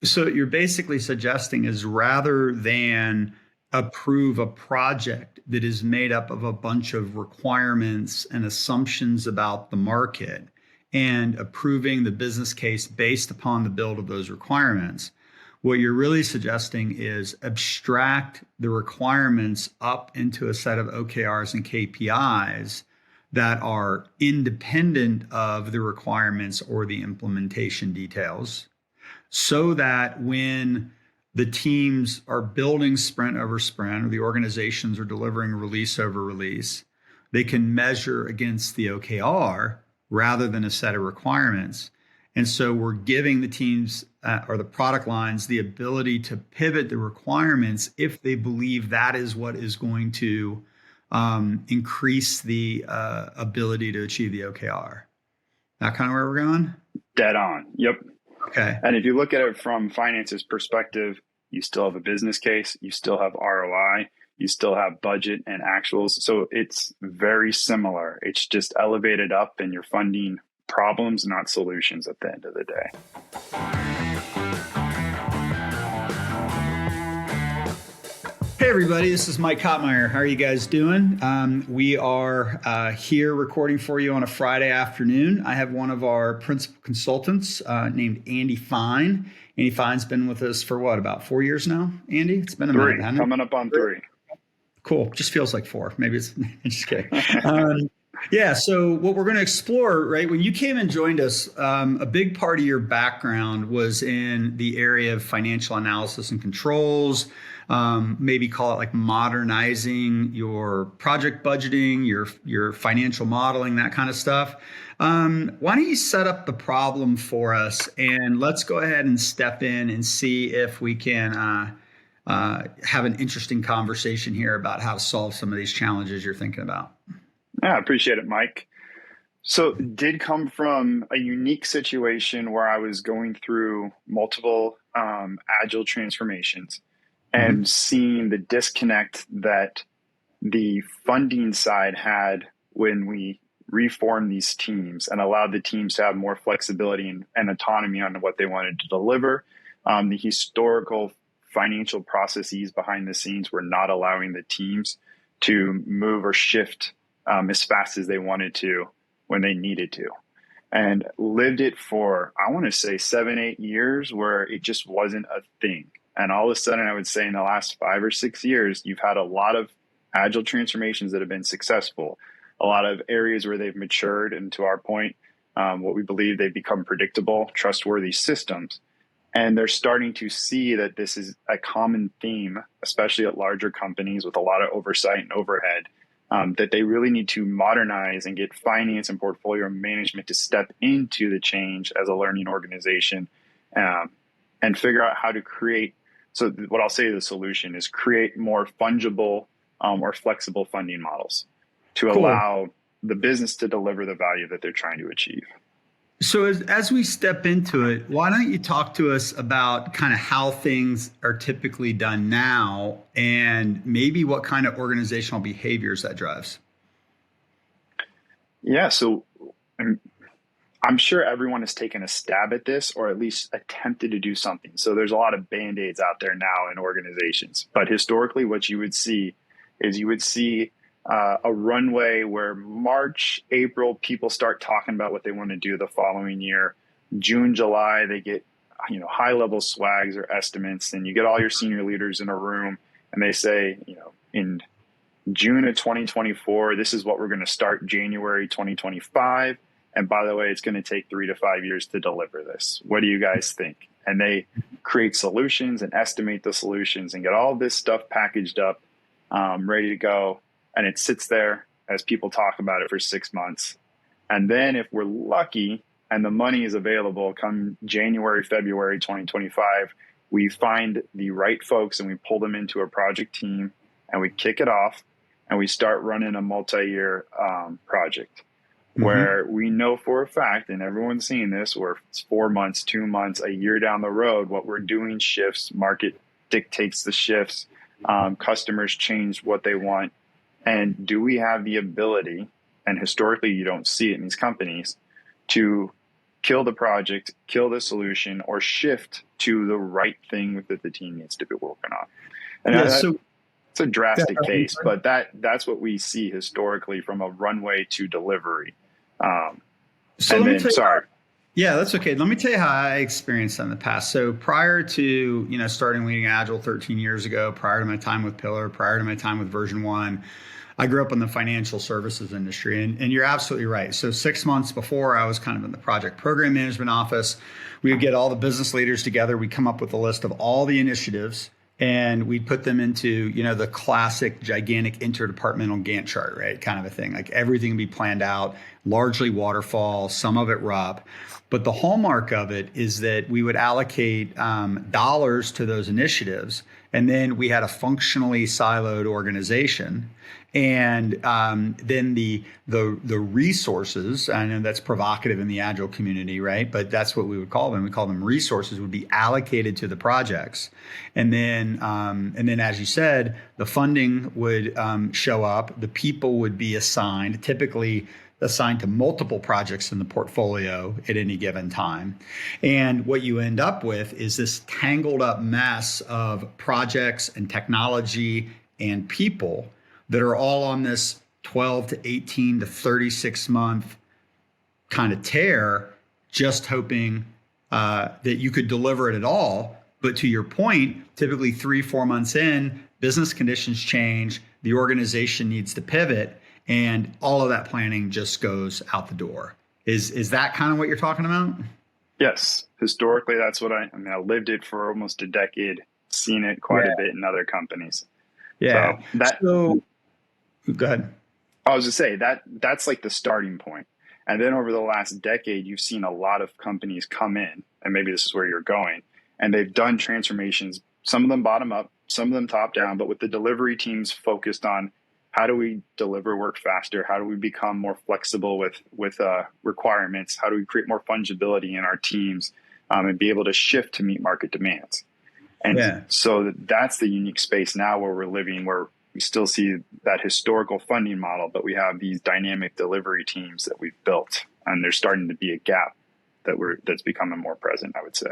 So you're basically suggesting is rather than approve a project that is made up of a bunch of requirements and assumptions about the market and approving the business case based upon the build of those requirements, what you're really suggesting is abstract the requirements up into a set of OKRs and KPIs that are independent of the requirements or the implementation details so that when the teams are building sprint over sprint or the organizations are delivering release over release, they can measure against the OKR rather than a set of requirements. And so we're giving the teams or the product lines the ability to pivot the requirements if they believe that is what is going to increase the ability to achieve the OKR. That kind of where we're going? Dead on. Yep. Okay. And if you look at it from finance's perspective, you still have a business case, you still have ROI, you still have budget and actuals. So it's very similar. It's just elevated up and you're funding problems, not solutions at the end of the day. Hey everybody, this is Mike Kottmeyer. How are you guys doing? We are here recording for you on a Friday afternoon. I have one of our principal consultants named Andy Fine. Andy Fine's been with us for what, about 4 years now, Andy? It's been a minute, hasn't it? Coming up on 3. Cool. Just feels like 4. Maybe it's just kidding. Yeah. So what we're going to explore, right? When you came and joined us, a big part of your background was in the area of financial analysis and controls. Maybe call it like modernizing your project budgeting, your financial modeling, that kind of stuff. Why don't you set up the problem for us and let's go ahead and step in and see if we can have an interesting conversation here about how to solve some of these challenges you're thinking about. Yeah, I appreciate it, Mike. So it did come from a unique situation where I was going through multiple Agile transformations and seeing the disconnect that the funding side had when we reformed these teams and allowed the teams to have more flexibility and autonomy on what they wanted to deliver. The historical financial processes behind the scenes were not allowing the teams to move or shift as fast as they wanted to when they needed to. And lived it for, I want to say 7-8 years where it just wasn't a thing. And all of a sudden, I would say in the last 5 or 6 years, you've had a lot of Agile transformations that have been successful, a lot of areas where they've matured. And to our point, what we believe they've become predictable, trustworthy systems. And they're starting to see that this is a common theme, especially at larger companies with a lot of oversight and overhead, that they really need to modernize and get finance and portfolio management to step into the change as a learning organization and figure out how to create. So what I'll say the solution is create more fungible or flexible funding models to allow the business to deliver the value that they're trying to achieve. So as we step into it, why don't you talk to us about kind of how things are typically done now and maybe what kind of organizational behaviors that drives? Yeah, so I'm sure everyone has taken a stab at this or at least attempted to do something. So there's a lot of Band-Aids out there now in organizations. But historically, what you would see is a runway where March, April, people start talking about what they want to do the following year. June, July, they get high level swags or estimates, and you get all your senior leaders in a room and they say, in June of 2024, this is what we're going to start January 2025. And by the way, it's going to take 3 to 5 years to deliver this. What do you guys think? And they create solutions and estimate the solutions and get all this stuff packaged up, ready to go. And it sits there as people talk about it for 6 months. And then if we're lucky and the money is available come January, February 2025, we find the right folks and we pull them into a project team and we kick it off and we start running a multi-year project where we know for a fact, and everyone's seeing this, where it's 4 months, 2 months, a year down the road, what we're doing shifts, market dictates the shifts, customers change what they want. And do we have the ability, and historically you don't see it in these companies, to kill the project, kill the solution, or shift to the right thing that the team needs to be working on. And Yeah. So it's a yeah, drastic case, but that's what we see historically from a runway to delivery. so And let me then, tell you. sorry. Yeah, that's okay. Let me tell you how I experienced that in the past. So prior to, starting leading Agile 13 years ago, prior to my time with Pillar, prior to my time with version 1, I grew up in the financial services industry. And you're absolutely right. So 6 months before, I was kind of in the project program management office. We would get all the business leaders together. We'd come up with a list of all the initiatives and we'd put them into, the classic gigantic interdepartmental Gantt chart, right? Kind of a thing. Like everything would be planned out, largely waterfall, some of it RUP. But the hallmark of it is that we would allocate dollars to those initiatives, and then we had a functionally siloed organization. And then the resources, I know that's provocative in the Agile community, right? But that's what we would call them. We call them resources, would be allocated to the projects, and then as you said, the funding would show up. The people would be assigned, typically assigned to multiple projects in the portfolio at any given time. And what you end up with is this tangled up mess of projects and technology and people that are all on this 12 to 18 to 36 month kind of tear, just hoping that you could deliver it at all. But to your point, typically 3-4 months in, business conditions change, the organization needs to pivot, and all of that planning just goes out the door. Is that kind of what you're talking about? Yes. Historically, that's what I lived it for almost a decade, seen it quite a bit in other companies. Yeah. So go ahead. I was to say that's like the starting point. And then over the last decade, you've seen a lot of companies come in, and maybe this is where you're going, and they've done transformations, some of them bottom up, some of them top down, but with the delivery teams focused on how do we deliver work faster? How do we become more flexible with requirements? How do we create more fungibility in our teams and be able to shift to meet market demands? And so that's the unique space now where we're living, where we still see that historical funding model, but we have these dynamic delivery teams that we've built, and there's starting to be a gap that's becoming more present, I would say.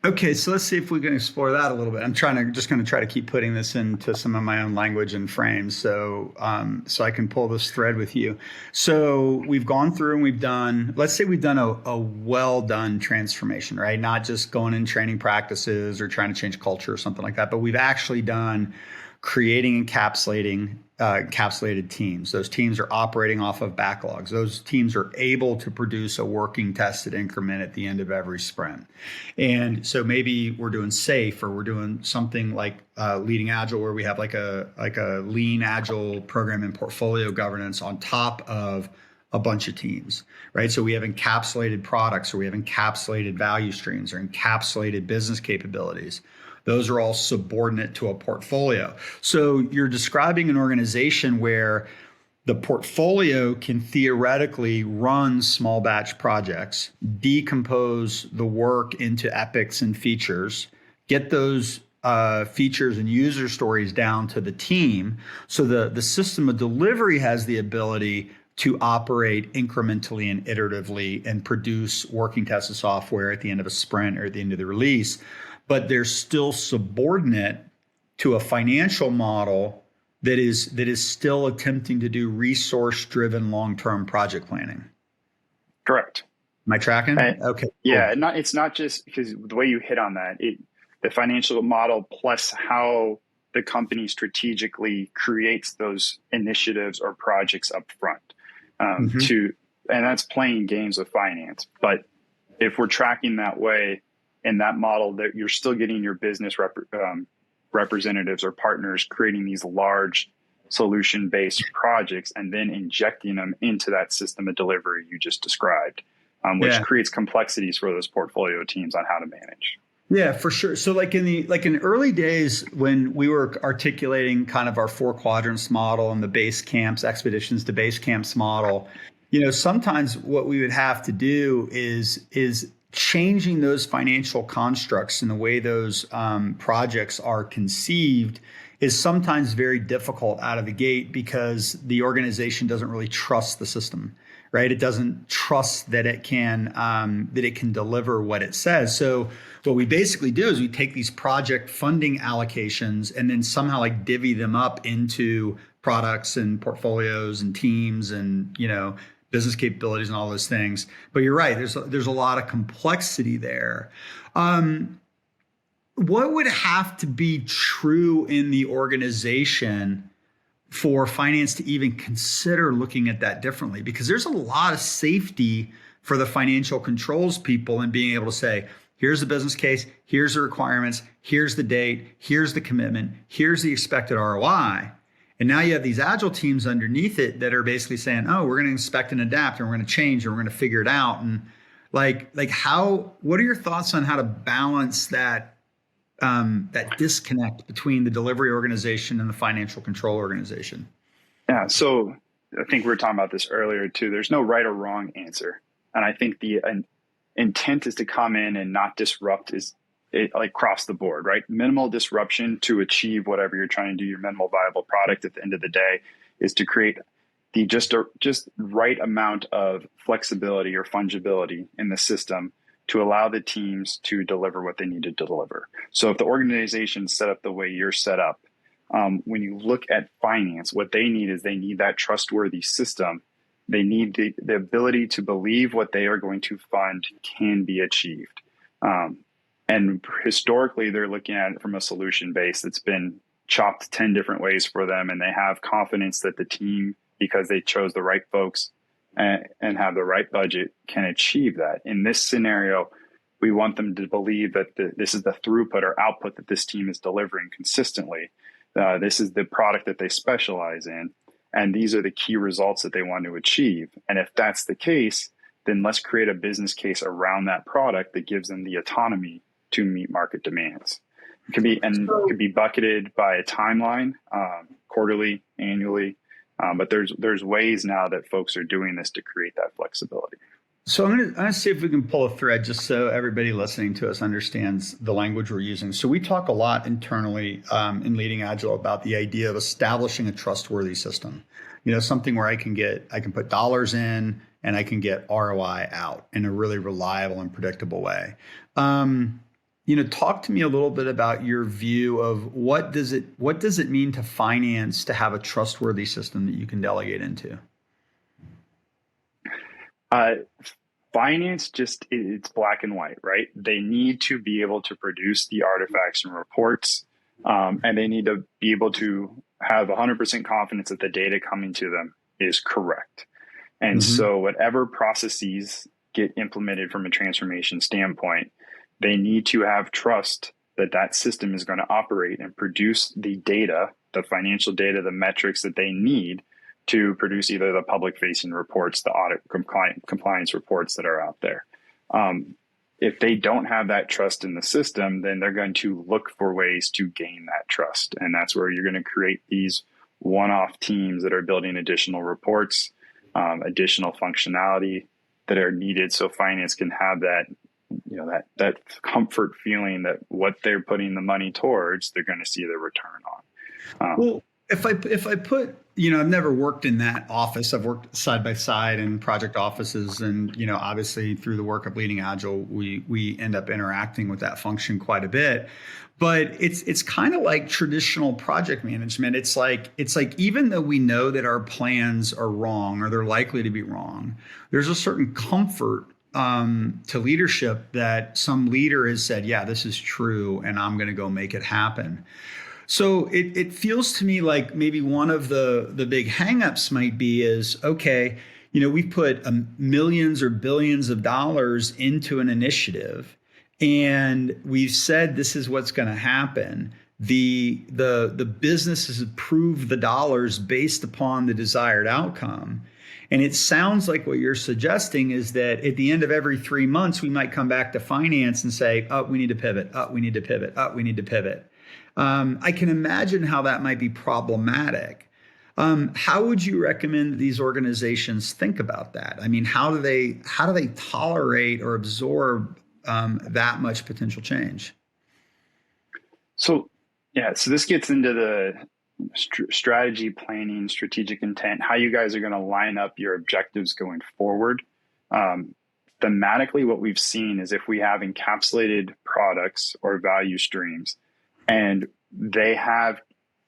Okay, so let's see if we can explore that a little bit. I'm just going to try to keep putting this into some of my own language and frames, so I can pull this thread with you. So we've gone through and we've done a well done transformation, right? Not just going in training practices or trying to change culture or something like that, but we've actually done creating encapsulated teams. Those teams are operating off of backlogs. Those teams are able to produce a working tested increment at the end of every sprint. And so maybe we're doing SAFe, or we're doing something like leading Agile, where we have like a lean Agile program and portfolio governance on top of a bunch of teams, right? So we have encapsulated products, or we have encapsulated value streams, or encapsulated business capabilities. Those are all subordinate to a portfolio. So you're describing an organization where the portfolio can theoretically run small batch projects, decompose the work into epics and features, get those features and user stories down to the team. So the system of delivery has the ability to operate incrementally and iteratively and produce working tested software at the end of a sprint or at the end of the release. But they're still subordinate to a financial model that is still attempting to do resource-driven long-term project planning. Correct. Am I tracking? Okay. Yeah, cool. It's not just because the way you hit on that, the financial model plus how the company strategically creates those initiatives or projects up front. And that's playing games with finance. But if we're tracking that way, in that model, that you're still getting your business representatives or partners creating these large solution-based projects and then injecting them into that system of delivery you just described, which creates complexities for those portfolio teams on how to manage. Yeah, for sure. So like in early days when we were articulating kind of our 4 quadrants model and the base camps, expeditions to base camps model, sometimes what we would have to do is changing those financial constructs and the way those projects are conceived is sometimes very difficult out of the gate because the organization doesn't really trust the system, right? It doesn't trust that it can deliver what it says. So what we basically do is we take these project funding allocations and then somehow like divvy them up into products and portfolios and teams and business capabilities and all those things. But you're right. There's a lot of complexity there. What would have to be true in the organization for finance to even consider looking at that differently? Because there's a lot of safety for the financial controls people in being able to say, here's the business case, here's the requirements, here's the date, here's the commitment, here's the expected ROI. And now you have these agile teams underneath it that are basically saying, oh, we're going to inspect and adapt and we're going to change and we're going to figure it out. And what are your thoughts on how to balance that disconnect between the delivery organization and the financial control organization? Yeah. So I think we were talking about this earlier too. There's no right or wrong answer. And I think the intent is to come in and not disrupt across the board, right? Minimal disruption to achieve whatever you're trying to do, your minimal viable product at the end of the day, is to create the just right amount of flexibility or fungibility in the system to allow the teams to deliver what they need to deliver. So if the organization is set up the way you're set up, when you look at finance, what they need is that trustworthy system. They need the ability to believe what they are going to fund can be achieved. And historically, they're looking at it from a solution base that's been chopped 10 different ways for them. And they have confidence that the team, because they chose the right folks and have the right budget, can achieve that. In this scenario, we want them to believe that this is the throughput or output that this team is delivering consistently. This is the product that they specialize in. And these are the key results that they want to achieve. And if that's the case, then let's create a business case around that product that gives them the autonomy to meet market demands. It could be bucketed by a timeline, quarterly, annually. But there's ways now that folks are doing this to create that flexibility. So I'm gonna see if we can pull a thread just so everybody listening to us understands the language we're using. So we talk a lot internally in Leading Agile about the idea of establishing a trustworthy system. Something where I can put dollars in and I can get ROI out in a really reliable and predictable way. Talk to me a little bit about your view of what does it mean to finance to have a trustworthy system that you can delegate into? Finance it's black and white, right? They need to be able to produce the artifacts and reports, and they need to be able to have 100% confidence that the data coming to them is correct. And so whatever processes get implemented from a transformation standpoint, they need to have trust that that system is going to operate and produce the data, the financial data, the metrics that they need to produce either the public-facing reports, the audit compliance reports that are out there. If they don't have that trust in the system, then they're going to look for ways to gain that trust. And that's where you're going to create these one-off teams that are building additional reports, additional functionality that are needed so finance can have that, that comfort feeling that what they're putting the money towards, they're going to see the return on. Well, if I put, I've never worked in that office. I've worked side by side in project offices, and obviously through the work of Leading Agile, we end up interacting with that function quite a bit. But it's kind of like traditional project management. It's like even though we know that our plans are wrong or they're likely to be wrong, there's a certain comfort to leadership that some leader has said, yeah, this is true, and I'm going to go make it happen. So it feels to me like maybe one of the big hangups might be is, okay, we've put millions or billions of dollars into an initiative, and we've said this is what's going to happen. The business has approved the dollars based upon the desired outcome. And it sounds like what you're suggesting is that at the end of every 3 months, we might come back to finance and say, oh, we need to pivot. Oh, we need to pivot. Oh, we need to pivot. I can imagine how that might be problematic. How would you recommend these organizations think about that? I mean, how do they tolerate or absorb that much potential change? So this gets into strategy, planning, strategic intent, how you guys are going to line up your objectives going forward. Thematically, what we've seen is if we have encapsulated products or value streams and they have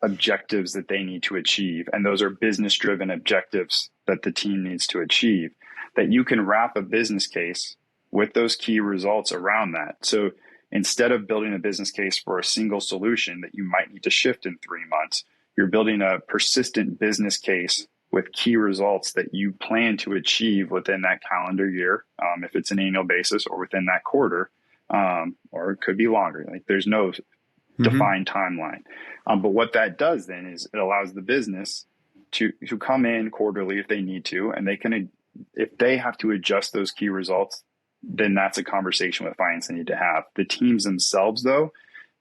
objectives that they need to achieve, and those are business driven objectives that the team needs to achieve, that you can wrap a business case with those key results around that. So instead of building a business case for a single solution that you might need to shift in 3 months, you're building a persistent business case with key results that you plan to achieve within that calendar year, if it's an annual basis, or within that quarter, or it could be longer. Like there's no defined timeline. But what that does then is it allows the business to come in quarterly if they need to, and they can, if they have to adjust those key results, then that's a conversation with finance they need to have. The teams themselves, though,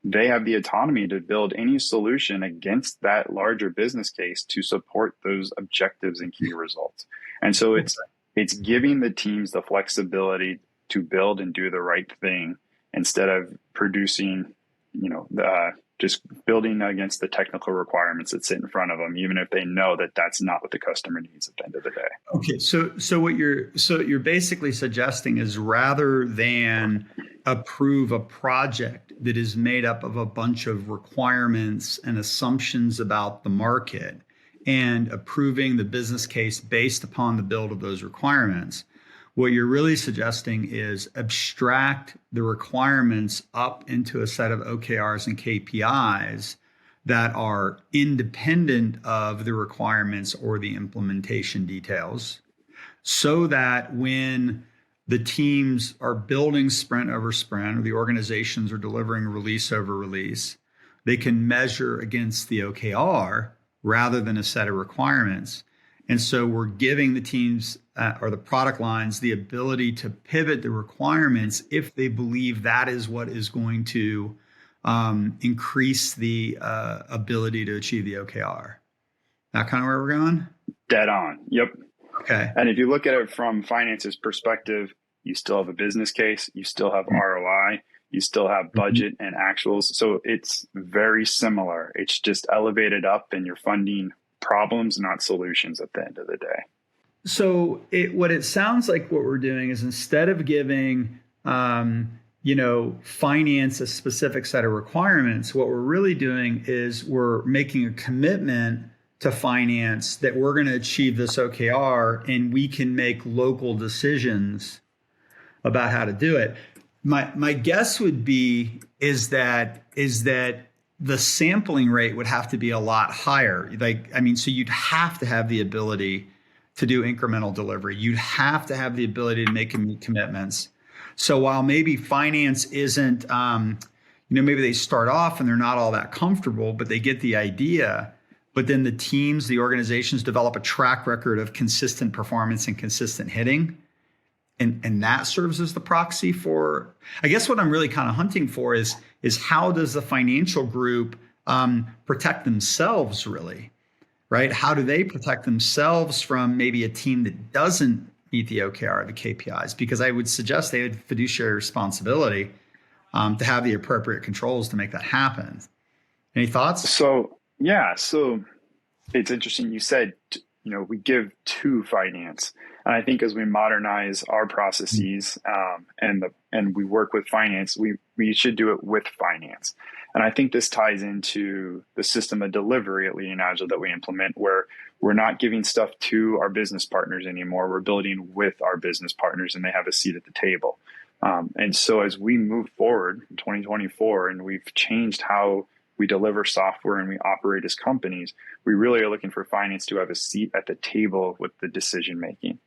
they have the autonomy to build any solution against that larger business case to support those objectives and key results. And so it's giving the teams the flexibility to build and do the right thing instead of producing, just building against the technical requirements that sit in front of them, even if they know that that's not what the customer needs at the end of the day. Okay, so what you're basically suggesting is rather than approve a project that is made up of a bunch of requirements and assumptions about the market and approving the business case based upon the build of those requirements, what you're really suggesting is abstract the requirements up into a set of OKRs and KPIs that are independent of the requirements or the implementation details, so that when the teams are building sprint over sprint, or the organizations are delivering release over release, they can measure against the OKR rather than a set of requirements. And so we're giving the teams or the product lines the ability to pivot the requirements if they believe that is what is going to increase the ability to achieve the OKR. That kind of where we're going? Dead on. Yep. Okay. And if you look at it from finance's perspective, you still have a business case, you still have ROI, you still have budget and actuals. So it's very similar. It's just elevated up and you're funding problems, not solutions at the end of the day. So what it sounds like what we're doing is instead of giving finance a specific set of requirements, what we're really doing is we're making a commitment to finance that we're going to achieve this OKR and we can make local decisions about how to do it. My guess would be is that the sampling rate would have to be a lot higher. So you'd have to have the ability to do incremental delivery. You'd have to have the ability to make commitments. So while maybe finance isn't, maybe they start off and they're not all that comfortable, but they get the idea. But then the teams, the organizations develop a track record of consistent performance and consistent hitting. And that serves as the proxy for, I guess what I'm really kind of hunting for is how does the financial group protect themselves really, right? How do they protect themselves from maybe a team that doesn't meet the OKR or the KPIs? Because I would suggest they had fiduciary responsibility to have the appropriate controls to make that happen. Any thoughts? So it's interesting. You said, we give to finance. And I think as we modernize our processes and we work with finance, we should do it with finance. And I think this ties into the system of delivery at Leading Agile that we implement, where we're not giving stuff to our business partners anymore. We're building with our business partners and they have a seat at the table. And so as we move forward in 2024 and we've changed how we deliver software and we operate as companies, we really are looking for finance to have a seat at the table with the decision making.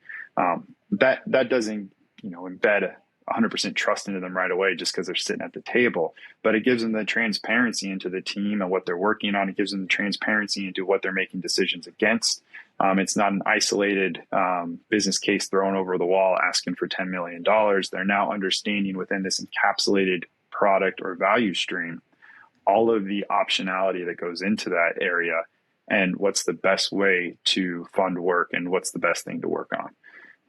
That doesn't, embed 100% trust into them right away just because they're sitting at the table, but it gives them the transparency into the team and what they're working on. It gives them the transparency into what they're making decisions against. It's not an isolated business case thrown over the wall asking for $10 million. They're now understanding within this encapsulated product or value stream all of the optionality that goes into that area and what's the best way to fund work and what's the best thing to work on.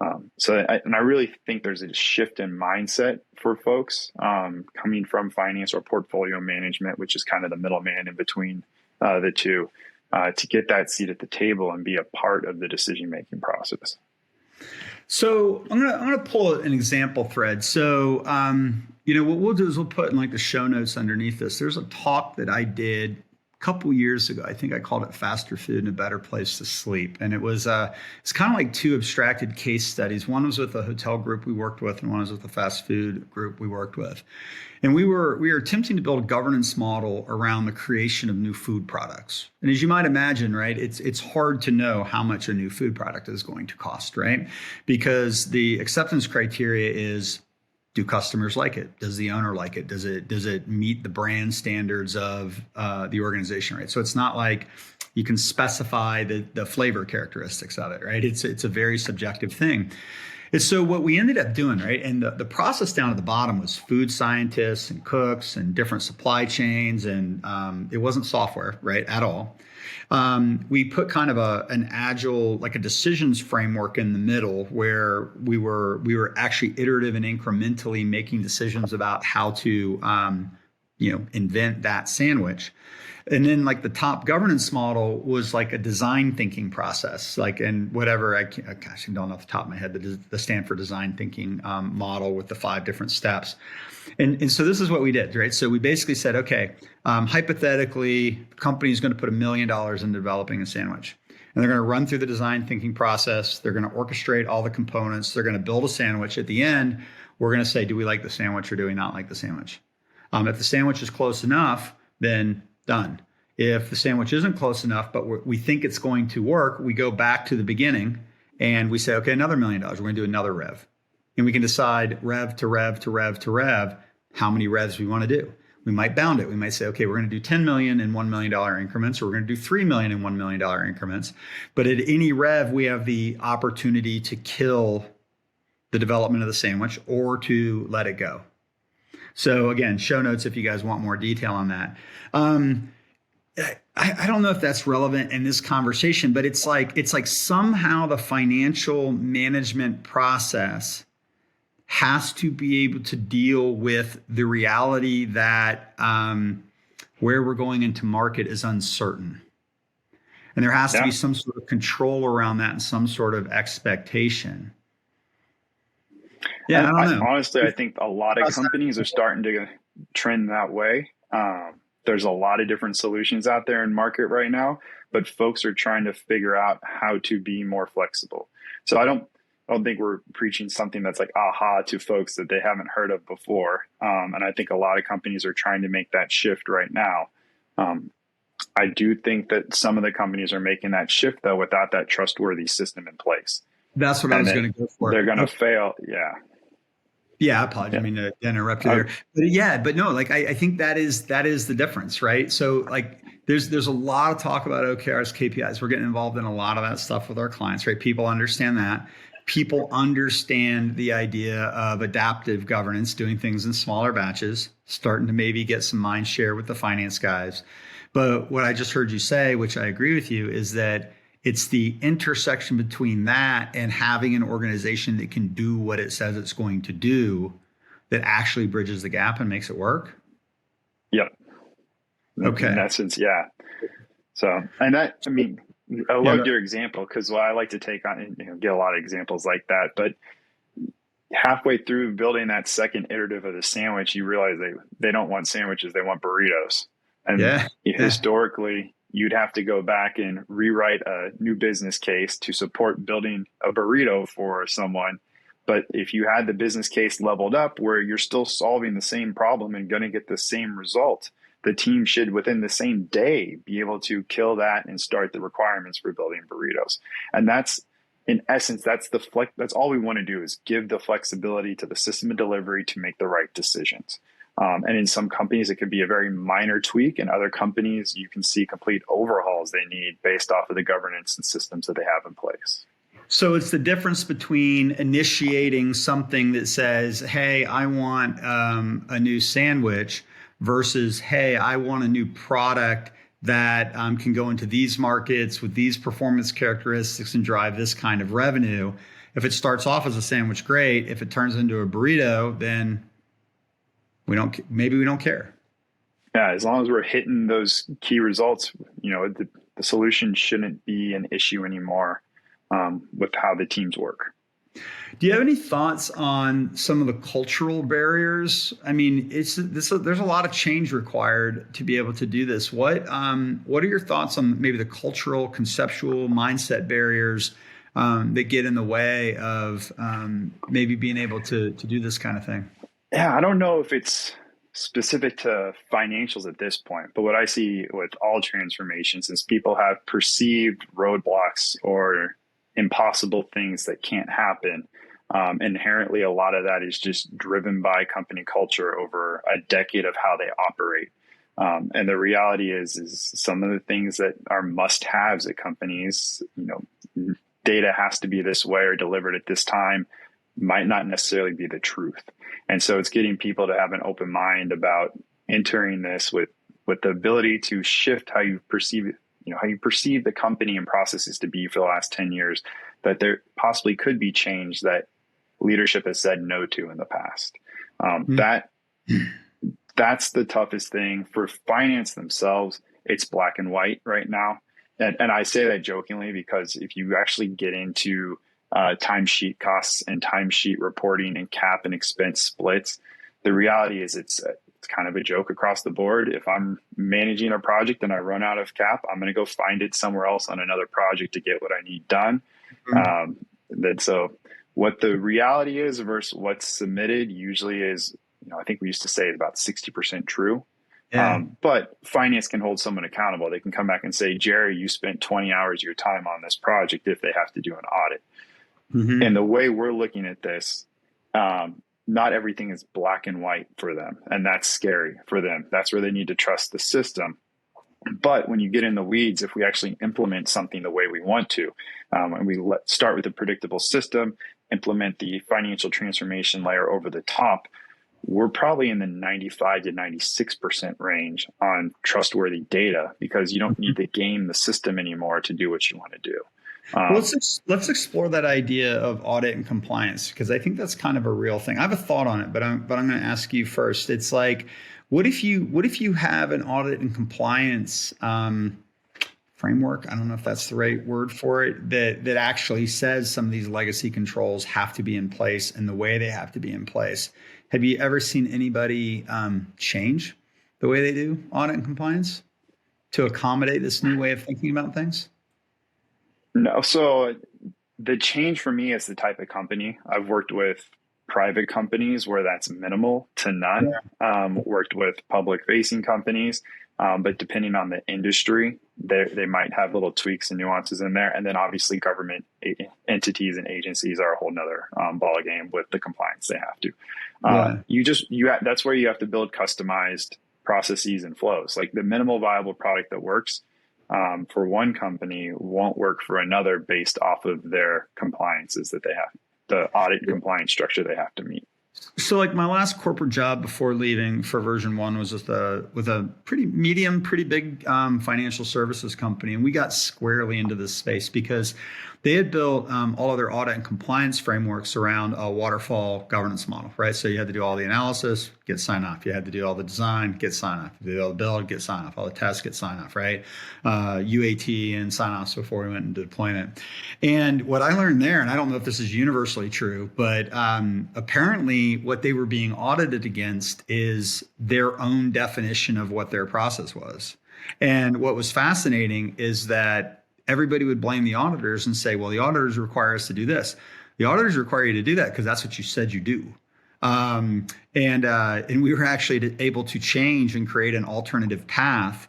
I really think there's a shift in mindset for folks coming from finance or portfolio management, which is kind of the middleman in between the two, to get that seat at the table and be a part of the decision-making process. So I'm gonna pull an example thread. So what we'll do is we'll put in like the show notes underneath this. There's a talk that I did a couple years ago. I think I called it "Faster Food and a Better Place to Sleep," and it's kind of like two abstracted case studies. One was with a hotel group we worked with, and one was with a fast food group we worked with. And we were attempting to build a governance model around the creation of new food products. And as you might imagine, right, it's hard to know how much a new food product is going to cost, right? Because the acceptance criteria is, do customers like it? Does the owner like it? Does it meet the brand standards of the organization, right? So it's not like you can specify the flavor characteristics of it, right? It's a very subjective thing. And so what we ended up doing, right, and the process down at the bottom was food scientists and cooks and different supply chains, and it wasn't software, right, at all. We put kind of an agile, like a decisions framework in the middle where we were actually iterative and incrementally making decisions about how to invent that sandwich. And then like the top governance model was like a design thinking process, like, and whatever, I don't know off the top of my head, the Stanford design thinking model with the 5 different steps. And so this is what we did, right? So we basically said, okay, hypothetically, the company is going to put $1 million in developing a sandwich. And they're going to run through the design thinking process. They're going to orchestrate all the components. They're going to build a sandwich. At the end, we're going to say, do we like the sandwich or do we not like the sandwich? If the sandwich is close enough, then done. If the sandwich isn't close enough, but we think it's going to work, we go back to the beginning and we say, okay, another $1 million. We're going to do another rev. And we can decide rev to rev to rev to rev, how many revs we want to do. We might bound it. We might say, okay, we're going to do 10 million in $1 million increments, or we're going to do 3 million in $1 million increments. But at any rev, we have the opportunity to kill the development of the sandwich or to let it go. So again, show notes if you guys want more detail on that. I don't know if that's relevant in this conversation, but it's like somehow the financial management process has to be able to deal with the reality that where we're going into market is uncertain. And there has to be some sort of control around that and some sort of expectation. Yeah, I don't know. Honestly, I think a lot of companies are starting to trend that way. There's a lot of different solutions out there in market right now, but folks are trying to figure out how to be more flexible. So I don't think we're preaching something that's like aha to folks that they haven't heard of before. And I think a lot of companies are trying to make that shift right now. I do think that some of the companies are making that shift though without that trustworthy system in place. That's what I was going to go for. They're going to fail. Yeah. Yeah, I apologize. Yeah. I mean to interrupt you there. But no, like I think that is the difference, right? So like there's a lot of talk about OKRs, KPIs. We're getting involved in a lot of that stuff with our clients, right? People understand that. People understand the idea of adaptive governance, doing things in smaller batches, starting to maybe get some mind share with the finance guys. But what I just heard you say, which I agree with you, is that it's the intersection between that and having an organization that can do what it says it's going to do that actually bridges the gap and makes it work. Yep. Okay. In essence, yeah. So, and I loved your example because I like to take on, get a lot of examples like that. But halfway through building that second iterative of the sandwich, you realize they don't want sandwiches, they want burritos. And historically, you'd have to go back and rewrite a new business case to support building a burrito for someone. But if you had the business case leveled up where you're still solving the same problem and going to get the same result, the team should within the same day be able to kill that and start the requirements for building burritos. And that's, in essence, that's all we want to do is give the flexibility to the system of delivery to make the right decisions. And in some companies, it could be a very minor tweak. In other companies, you can see complete overhauls they need based off of the governance and systems that they have in place. So it's the difference between initiating something that says, hey, I want a new sandwich versus, hey, I want a new product that can go into these markets with these performance characteristics and drive this kind of revenue. If it starts off as a sandwich, great. If it turns into a burrito, then maybe we don't care. Yeah, as long as we're hitting those key results, the solution shouldn't be an issue anymore with how the teams work. Do you have any thoughts on some of the cultural barriers? I mean, there's a lot of change required to be able to do this. What are your thoughts on maybe the cultural, conceptual, mindset barriers that get in the way of maybe being able to do this kind of thing? Yeah, I don't know if it's specific to financials at this point, but what I see with all transformations is people have perceived roadblocks or impossible things that can't happen. Inherently, a lot of that is just driven by company culture over a decade of how they operate. And the reality is some of the things that are must-haves at companies, data has to be this way or delivered at this time, might not necessarily be the truth. And so it's getting people to have an open mind about entering this with the ability to shift how you perceive how you perceive the company and processes to be for the last 10 years, that there possibly could be change that leadership has said no to in the past. That's the toughest thing for finance themselves. It's black and white right now. And I say that jokingly because if you actually get into timesheet costs and timesheet reporting and cap and expense splits, the reality is it's kind of a joke across the board. If I'm managing a project and I run out of cap, I'm going to go find it somewhere else on another project to get what I need done. So what the reality is versus what's submitted usually is, I think we used to say about 60% true. Yeah. But finance can hold someone accountable. They can come back and say, Jerry, you spent 20 hours of your time on this project if they have to do an audit. Mm-hmm. And the way we're looking at this, not everything is black and white for them. And that's scary for them. That's where they need to trust the system. But when you get in the weeds, if we actually implement something the way we want to, and we start with a predictable system, implement the financial transformation layer over the top, we're probably in the 95 to 96% range on trustworthy data, because you don't need to game the system anymore to do what you want to do. Let's explore that idea of audit and compliance, because I think that's kind of a real thing. I have a thought on it, but I'm going to ask you first. It's like, what if you have an audit and compliance framework? I don't know if that's the right word for it, that actually says some of these legacy controls have to be in place and the way they have to be in place. Have you ever seen anybody change the way they do audit and compliance to accommodate this new way of thinking about things? No. So the change for me is the type of company. I've worked with private companies where that's minimal to none. Worked with public facing companies, but depending on the industry, they might have little tweaks and nuances in there. And then obviously government entities and agencies are a whole nother ball game with the compliance they have to. That's where you have to build customized processes and flows. Like the minimal viable product that works for one company won't work for another based off of their compliances that they have, the audit and compliance structure they have to meet. So like my last corporate job before leaving for version one was with a pretty big financial services company. And we got squarely into this space because they had built all of their audit and compliance frameworks around a waterfall governance model, right? So you had to do all the analysis, get sign off. You had to do all the design, get sign off. You did all the build, get sign off. All the tests, get sign off, right? UAT and sign offs before we went into deployment. And what I learned there, and I don't know if this is universally true, but apparently what they were being audited against is their own definition of what their process was. And what was fascinating is that everybody would blame the auditors and say, well, the auditors require us to do this. The auditors require you to do that because that's what you said you do. And we were actually able to change and create an alternative path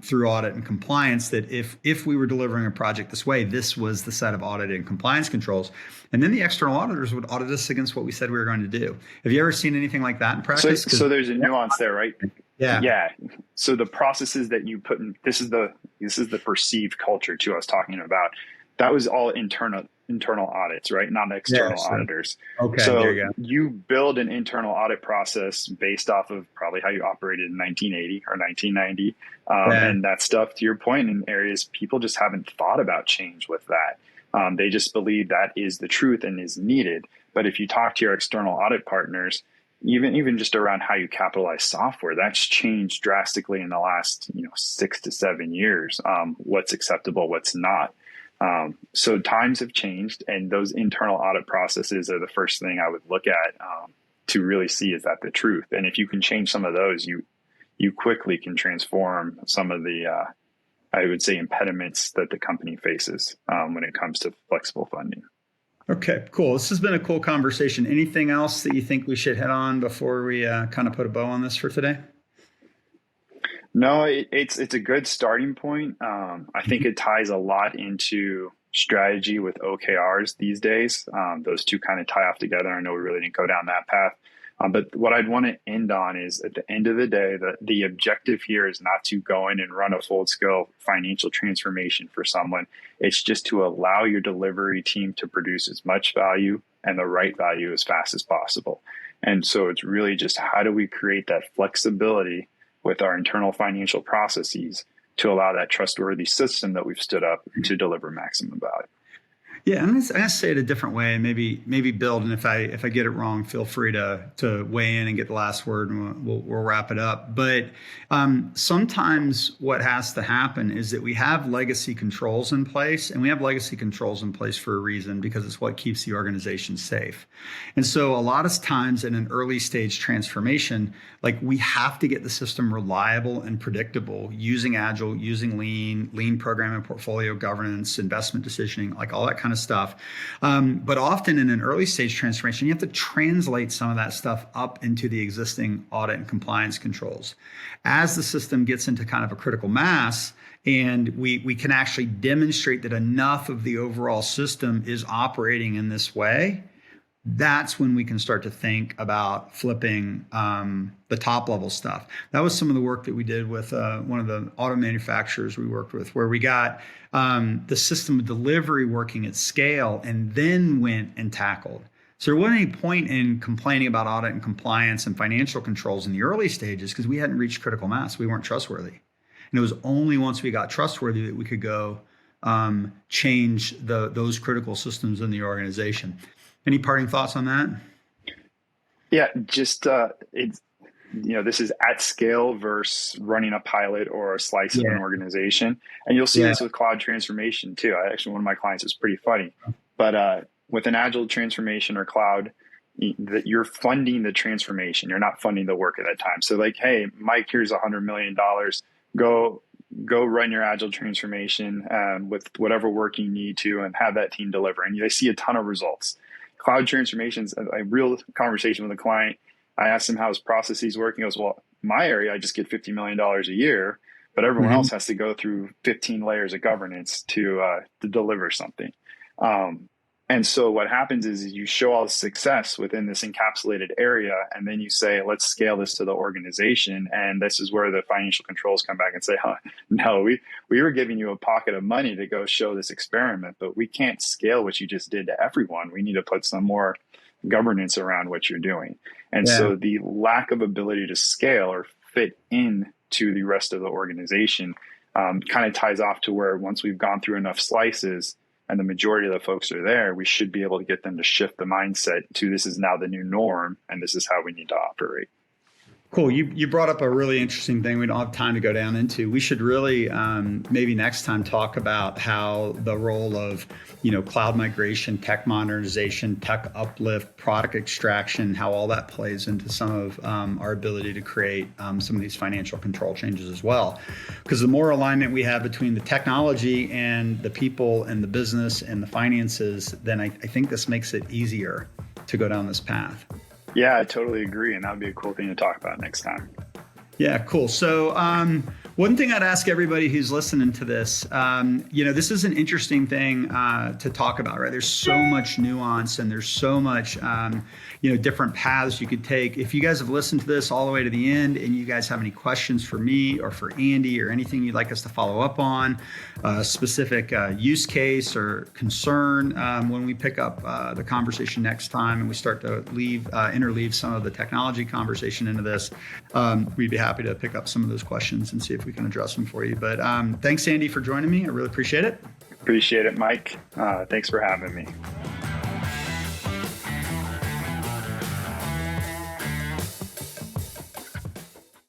through audit and compliance, that if we were delivering a project this way, this was the set of audit and compliance controls. And then the external auditors would audit us against what we said we were going to do. Have you ever seen anything like that in practice? So there's a nuance there, right? Yeah. So the processes that you put in, this is the perceived culture too I was talking about. That was all internal audits, right? Not external auditors. Okay. So there you go. you build an internal audit process based off of probably how you operated in 1980 or 1990. And that stuff, to your point, in areas people just haven't thought about change with that. They just believe that is the truth and is needed. But if you talk to your external audit partners, even just around how you capitalize software, that's changed drastically in the last 6 to 7 years. What's acceptable, what's not. So times have changed, and those internal audit processes are the first thing I would look at to really see, is that the truth. And if you can change some of those, you quickly can transform some of the I would say impediments that the company faces when it comes to flexible funding. Okay, cool. This has been a cool conversation. Anything else that you think we should hit on before we kind of put a bow on this for today? No, it's a good starting point. I think it ties a lot into strategy with OKRs these days. Those two kind of tie off together. I know we really didn't go down that path. But what I'd want to end on is, at the end of the day, the objective here is not to go in and run a full-scale financial transformation for someone. It's just to allow your delivery team to produce as much value and the right value as fast as possible. And so it's really just, how do we create that flexibility with our internal financial processes to allow that trustworthy system that we've stood up to deliver maximum value. Yeah, I'm gonna say it a different way, and maybe build. And if I get it wrong, feel free to weigh in and get the last word, and we'll wrap it up. But sometimes what has to happen is that we have legacy controls in place, and we have legacy controls in place for a reason, because it's what keeps the organization safe. And so a lot of times in an early stage transformation, like, we have to get the system reliable and predictable using Agile, using lean programming, portfolio governance, investment decisioning, like all that kind of stuff. But often in an early stage transformation, you have to translate some of that stuff up into the existing audit and compliance controls. As the system gets into kind of a critical mass, and we can actually demonstrate that enough of the overall system is operating in this way, that's when we can start to think about flipping the top level stuff. That was some of the work that we did with one of the auto manufacturers we worked with, where we got the system of delivery working at scale, and then went and tackled. So there wasn't any point in complaining about audit and compliance and financial controls in the early stages, because we hadn't reached critical mass. We weren't trustworthy. And it was only once we got trustworthy that we could go change those critical systems in the organization. Any parting thoughts on that? Yeah, just it's this is at scale versus running a pilot or a slice of an organization, and you'll see this with cloud transformation too. Actually, one of my clients is pretty funny, but with an agile transformation or cloud, that you're funding the transformation, you're not funding the work at that time. So, like, hey, Mike, here's $100 million. Go run your agile transformation with whatever work you need to, and have that team deliver. And they see a ton of results. Cloud transformations, a real conversation with a client. I asked him how his processes work. He goes, well, my area, I just get $50 million a year, but everyone else has to go through 15 layers of governance to deliver something. And so what happens is you show all the success within this encapsulated area, and then you say, let's scale this to the organization. And this is where the financial controls come back and say, no, we were giving you a pocket of money to go show this experiment, but we can't scale what you just did to everyone. We need to put some more governance around what you're doing. And so the lack of ability to scale or fit into the rest of the organization kind of ties off to where, once we've gone through enough slices and the majority of the folks are there, we should be able to get them to shift the mindset to, this is now the new norm, and this is how we need to operate. Cool. You brought up a really interesting thing we don't have time to go down into. We should really maybe next time talk about how the role of cloud migration, tech modernization, tech uplift, product extraction, how all that plays into some of our ability to create some of these financial control changes as well. Because the more alignment we have between the technology and the people and the business and the finances, then I think this makes it easier to go down this path. Yeah, I totally agree. And that would be a cool thing to talk about next time. Yeah, cool. So one thing I'd ask everybody who's listening to this, this is an interesting thing to talk about, right? There's so much nuance, and there's so much, different paths you could take. If you guys have listened to this all the way to the end, and you guys have any questions for me or for Andy, or anything you'd like us to follow up on, a specific use case or concern, when we pick up the conversation next time and we start to interleave some of the technology conversation into this, we'd be happy to pick up some of those questions and see if we can address them for you. But thanks, Andy, for joining me. I really appreciate it. Appreciate it, Mike. Thanks for having me.